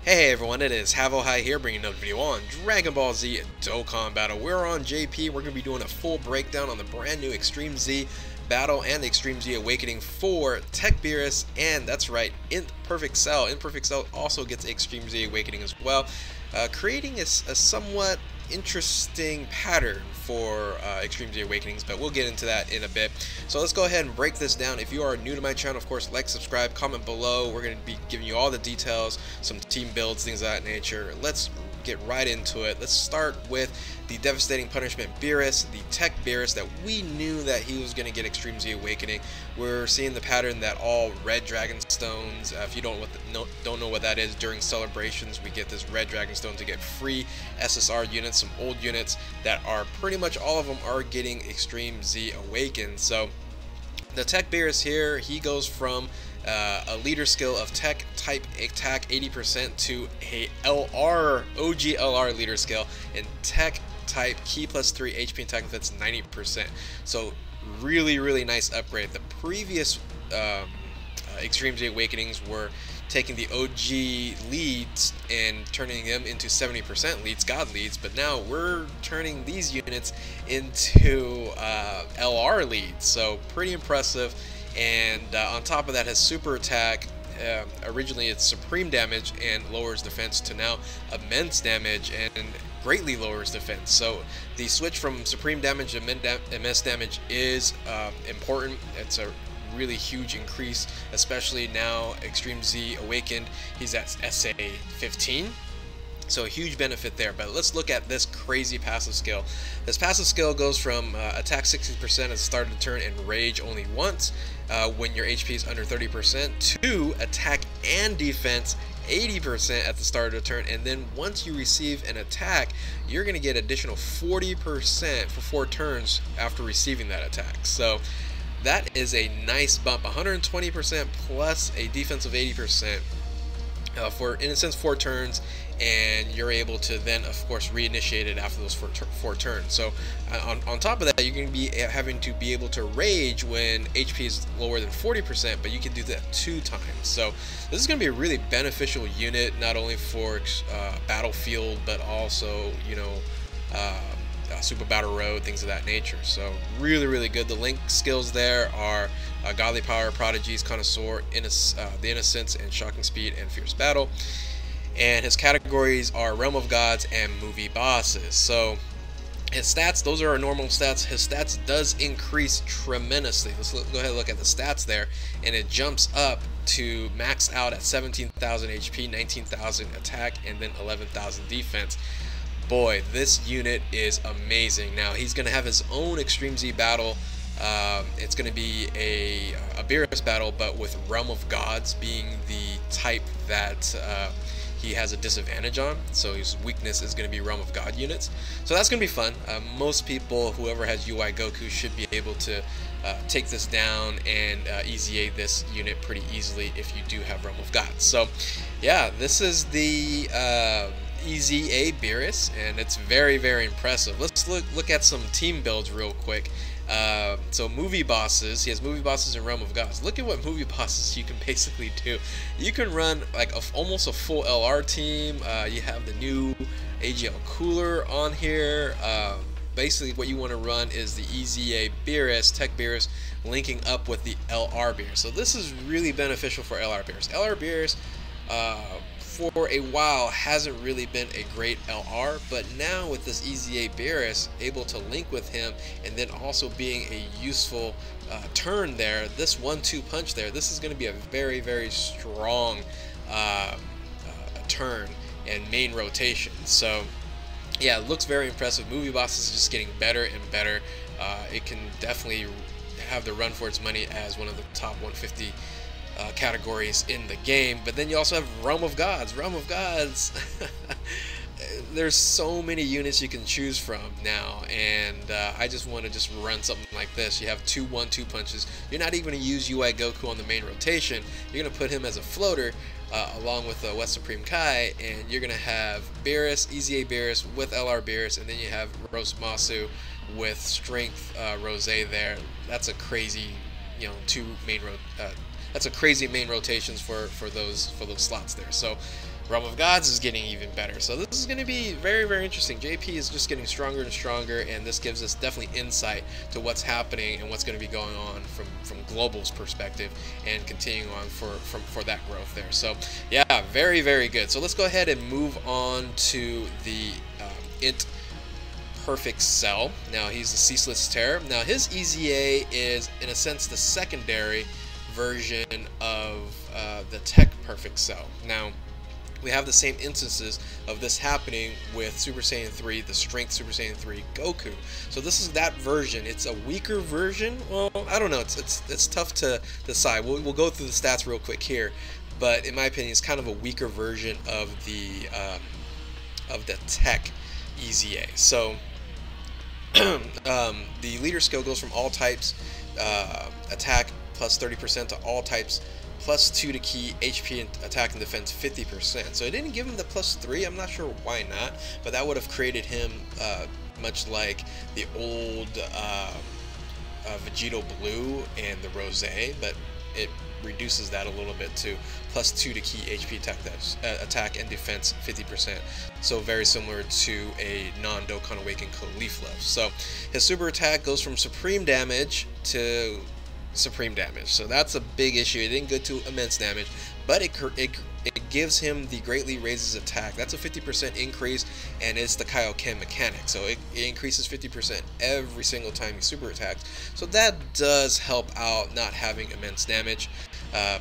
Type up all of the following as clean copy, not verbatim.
Hey everyone, it is Havohai here bringing another video on Dragon Ball Z Dokkan Battle. We're on JP. We're going to be doing a full breakdown on the brand new Extreme Z Battle and the Extreme Z Awakening for TEQ Beerus, and that's right, Imperfect Cell. Imperfect Cell also gets Extreme Z Awakening as well, creating a somewhat interesting pattern for Extreme Z Awakenings, but we'll get into that in a bit. So let's go ahead and break this down. If you are new to my channel, of course, like, subscribe, comment below. We're going to be giving you all the details, some team builds, things of that nature. Let's get right into it. Let's start with the Devastating Punishment Beerus, the TEQ Beerus that we knew that he was going to get Extreme Z Awakening. We're seeing the pattern that all red dragon stones, if you don't know what that is, during celebrations we get this red dragon stone to get free SSR units, some old units that are pretty much all of them are getting Extreme Z Awakened. So the TEQ Beerus here, he goes from a leader skill of TEQ type attack 80% to a OG LR leader skill, and TEQ type key plus 3 HP attack defense 90%. So really nice upgrade. The previous Extreme Z Awakenings were taking the OG leads and turning them into 70% leads, God leads, but now we're turning these units into LR leads, so pretty impressive. And on top of that, has super attack. Originally it's supreme damage and lowers defense, to now immense damage and greatly lowers defense. So the switch from supreme damage to immense damage is important. It's a really huge increase, especially now Extreme Z Awakened, he's at SA 15. So a huge benefit there. But let's look at this crazy passive skill. This passive skill goes from attack 60% at the start of the turn and rage only once when your HP is under 30%, to attack and defense 80% at the start of the turn, and then once you receive an attack, you're going to get additional 40% for 4 turns after receiving that attack. So that is a nice bump, 120% plus a defense of 80%. For, in a sense, 4 turns, and you're able to then of course reinitiate it after those 4 turns. So on top of that, you're going to be having to be able to rage when HP is lower than 40%, but you can do that 2 times. So this is going to be a really beneficial unit, not only for Battlefield, but also, you know, Super Battle Road, things of that nature. So really good. The link skills there are Godly Power, Prodigies, Connoisseur, the Innocence, and Shocking Speed, and Fierce Battle. And his categories are Realm of Gods and Movie Bosses. So his stats, those are our normal stats. His stats does increase tremendously. Let's go ahead and look at the stats there, and it jumps up to max out at 17,000 HP, 19,000 attack, and then 11,000 defense. Boy, this unit is amazing. Now he's going to have his own Extreme Z battle. It's going to be a Beerus battle, but with Realm of Gods being the type that he has a disadvantage on. So his weakness is going to be Realm of God units. So that's going to be fun. Most people, whoever has UI Goku, should be able to take this down and EZA this unit pretty easily if you do have Realm of Gods. So yeah, this is the EZA Beerus, and it's very impressive. Let's look at some team builds real quick. So movie bosses, he has movie bosses and Realm of Gods. Look at what movie bosses you can basically do. You can run like almost a full LR team. You have the new AGL cooler on here. Basically what you want to run is the EZA Beerus, TEQ Beerus, linking up with the LR Beerus. So this is really beneficial for LR Beerus. LR Beerus for a while hasn't really been a great LR, but now with this EZA Beerus able to link with him, and then also being a useful turn there, this 1-2 punch there, this is going to be a very strong turn and main rotation. So yeah, it looks very impressive. Movie Boss is just getting better and better. It can definitely have the run for its money as one of the top 150 categories in the game. But then you also have Realm of Gods. Realm of Gods, there's so many units you can choose from now, and I just want to just run something like this. You have 2 1-2 punches. You're not even going to use UI Goku on the main rotation. You're going to put him as a floater along with West Supreme Kai, and you're going to have Beerus, EZA Beerus with LR Beerus, and then you have Rose Masu with Strength Rose there. That's a crazy, you know, 2 main that's a crazy main rotations for those slots there. So Realm of Gods is getting even better. So this is going to be very, very interesting. JP is just getting stronger and stronger, and this gives us definitely insight to what's happening and what's going to be going on from Global's perspective, and continuing on for that growth there. So yeah, very, very good. So let's go ahead and move on to the INT Perfect Cell. Now he's the Ceaseless Terror. Now his EZA is in a sense the secondary version of the TEQ Perfect Cell. Now we have the same instances of this happening with Super Saiyan 3, the Strength Super Saiyan 3 Goku. So this is that version. It's a weaker version. Well, I don't know. It's tough to decide. We'll go through the stats real quick here, but in my opinion, it's kind of a weaker version of the TEQ EZA. So the leader skill goes from all types, attack plus 30% to all types, plus 2 to key, HP and attack and defense 50%. So it didn't give him the plus 3. I'm not sure why not, but that would have created him much like the old Vegito Blue and the Rose, but it reduces that a little bit to plus 2 to key, HP, attack and defense 50%. So very similar to a non-Dokkan Awakened Caulifla. So his super attack goes from supreme damage to supreme damage, so that's a big issue. It didn't go to immense damage, but it gives him the greatly raises attack. That's a 50% increase, and it's the Kaioken mechanic, so it increases 50% every single time he super attacks. So that does help out not having immense damage,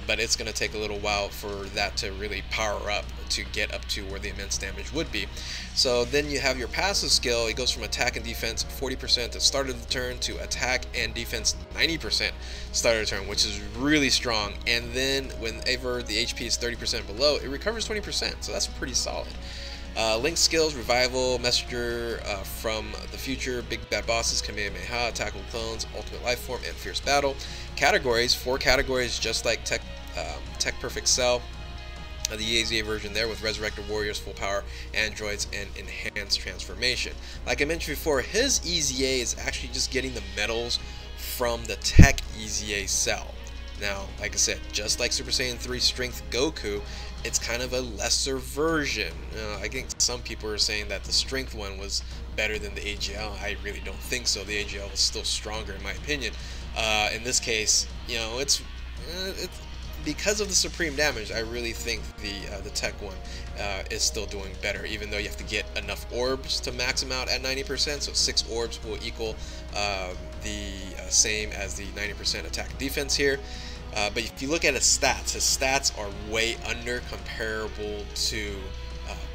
but it's going to take a little while for that to really power up to get up to where the immense damage would be. So then you have your passive skill. It goes from attack and defense 40% at the start of the turn to attack and defense 90% start of the turn, which is really strong. And then whenever the HP is 30% below, it recovers 20%, so that's pretty solid. Link skills: Revival, Messenger from the Future, Big Bad Bosses, Kamehameha, Attack with Clones, Ultimate Life Form, and Fierce Battle. Categories: 4 categories, just like TEQ Perfect Cell. The EZA version there with Resurrected Warriors, Full Power Androids, and Enhanced Transformation. Like I mentioned before, his EZA is actually just getting the medals from the TEQ EZA cell. Now, like I said, just like Super Saiyan 3 Strength Goku, it's kind of a lesser version. I think some people are saying that the Strength one was better than the AGL. I really don't think so. The AGL was still stronger in my opinion. In this case, you know, it's because of the supreme damage. I really think the TEQ one is still doing better, even though you have to get enough orbs to max them out at 90%. So 6 orbs will equal the same as the 90% attack and defense here. But if you look at his stats are way under comparable to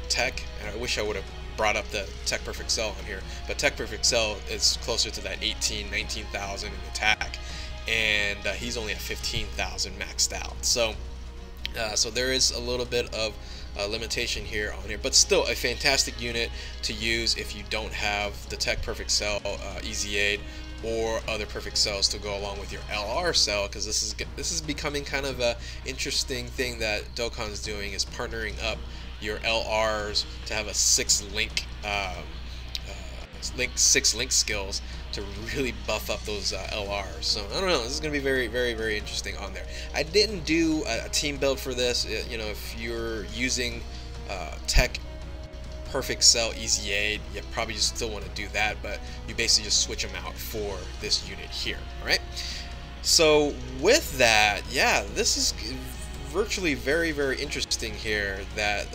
TEQ, and I wish I would have brought up the TEQ Perfect Cell on here, but TEQ Perfect Cell is closer to that 19,000 in attack, and he's only at 15,000 maxed out. So so there is a little bit of limitation here on here, but still a fantastic unit to use if you don't have the TEQ Perfect Cell EZA'd or other perfect cells to go along with your LR cell, because this is becoming kind of a interesting thing that Dokkan's doing, is partnering up your LRs to have a 6 link skills to really buff up those LRs. So I don't know, this is going to be very, very, very interesting on there. I didn't do a team build for this. You know, if you're using TEQ Perfect Cell EZA, you probably just still want to do that, but you basically just switch them out for this unit here. Alright, so with that, yeah, this is virtually very, very interesting here that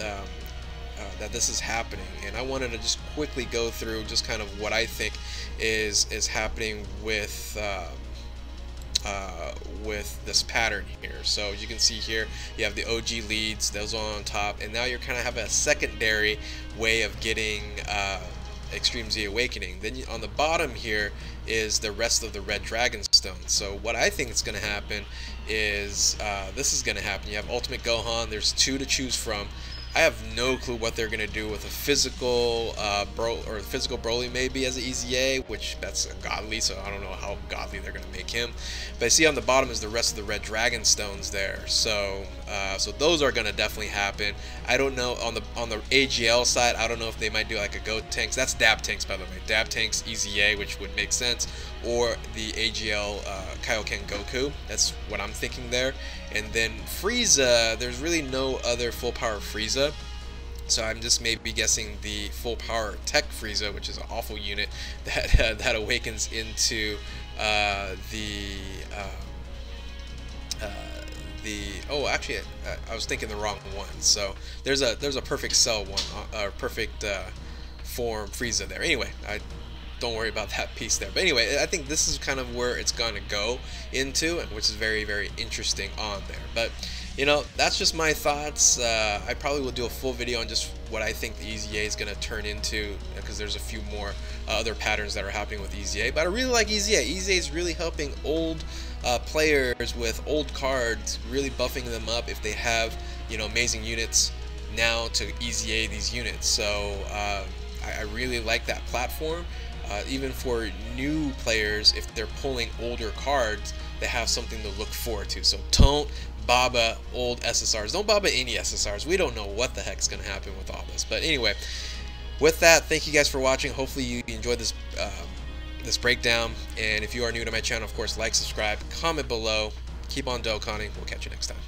that this is happening, and I wanted to just quickly go through just kind of what I think is happening with this pattern here. So you can see here you have the OG leads, those are on top, and now you're kind of have a secondary way of getting Extreme Z Awakening. Then on the bottom here is the rest of the Red Dragon Stone. So what I think is going to happen is this is going to happen. You have Ultimate Gohan, there's 2 to choose from. I have no clue what they're going to do with a physical physical Broly maybe as an EZA, which that's a godly, so I don't know how godly they're going to make him. But I see on the bottom is the rest of the Red Dragon Stones there. So so those are going to definitely happen. I don't know on the AGL side, I don't know if they might do like a Go Tanks. That's Dab Tanks, by the way. Dab Tanks EZA, which would make sense, or the AGL Kaioken Goku. That's what I'm thinking there. And then Frieza, there's really no other full power Frieza. So I'm just maybe guessing the full power TEQ Frieza, which is an awful unit that that awakens into oh, actually I was thinking the wrong one. So there's a perfect cell one, perfect form Frieza there. Anyway, don't worry about that piece there. But anyway, I think this is kind of where it's gonna go into, which is very, very interesting on there. But you know, that's just my thoughts. I probably will do a full video on just what I think the EZA is going to turn into, because there's a few more other patterns that are happening with EZA. But I really like EZA. EZA is really helping old players with old cards, really buffing them up if they have, you know, amazing units now to EZA these units. So I really like that platform. Even for new players, if they're pulling older cards, they have something to look forward to. So don't Baba old SSRs. Don't Baba any SSRs. We don't know what the heck's going to happen with all this. But anyway, with that, thank you guys for watching. Hopefully you enjoyed this this breakdown. And if you are new to my channel, of course, like, subscribe, comment below. Keep on Dokkaning. We'll catch you next time.